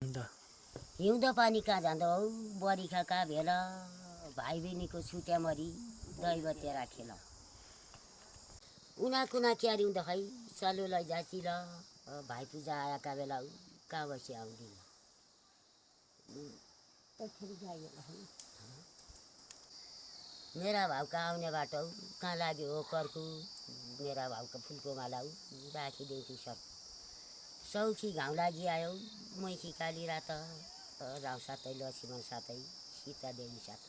हिउँदो पानी कहाँ जाँदो हौ बरिखाका भेला भाइ बहिनीको छुट्या मरी दैव तेरा खेल उना कुना क्यारी हुँदा खै चल्यो लैजाचिल भाइ पूजा आएका बेला कहाँ बसी आउँदिन मेरा भाउका आउने बाटो कहाँ लाग्यो हो कर्कु मेरा भाउका फुलको माला राखिदिन्छु सब सौखी घाउ लागि आयो मैखी काली रात राउ साथै लक्ष्मण साथै सीता देवी साथ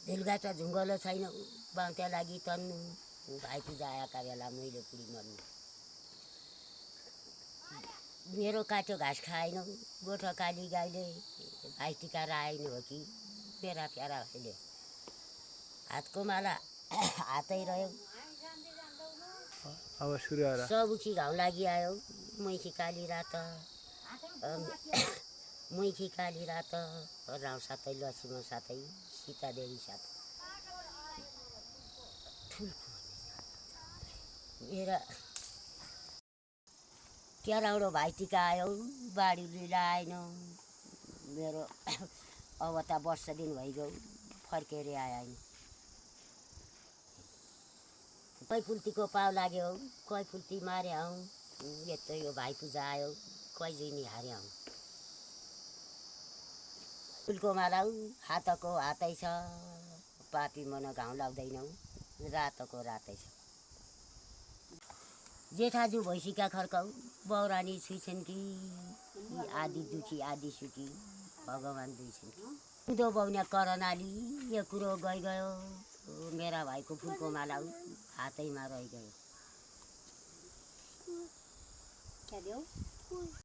दिलगाटा झुङ्गलो छैन बाउत्या लागि तन्नु भाइ पूजा आएका बेला मैले पुरी मर्नु मेरो काट्यो घाँस खाएन गोठो काली गाईले भाइ टिका राएन हो कि मेरा प्यारा भाइले हातको माला हातै रह्यो अब सुरु आएर सबुखी घाउ लागि आयो मैखी काली रात मैखी काली रात राउ साथै लक्ष्मण साथै सीता देवी साथ मेरा तेह्रौँडो भाइ टिका आयो बाढी लिला आएन मेरो अब त वर्ष दिन भइगयो फर्केर आएन कै फुल्तीको पाउ लाग्यो कै फुल्ती मारे आउँ यस्तो यो भाइ पूजा आयो कै जिनी हारे आउँ फुलको माला हातको हातै छ पापी मन घाउ लाउँदैनौ रातको रातै छ जेठाजु भैँसीका खर्काउ बौरानी छुइछन् कि आदि दुखी आदि सुखी भगवान् दुई छन् कि उँधो बाउन्या करनाली यो कुरो गयो मेरा भाइको फुलको माला हातैमा रहिगयो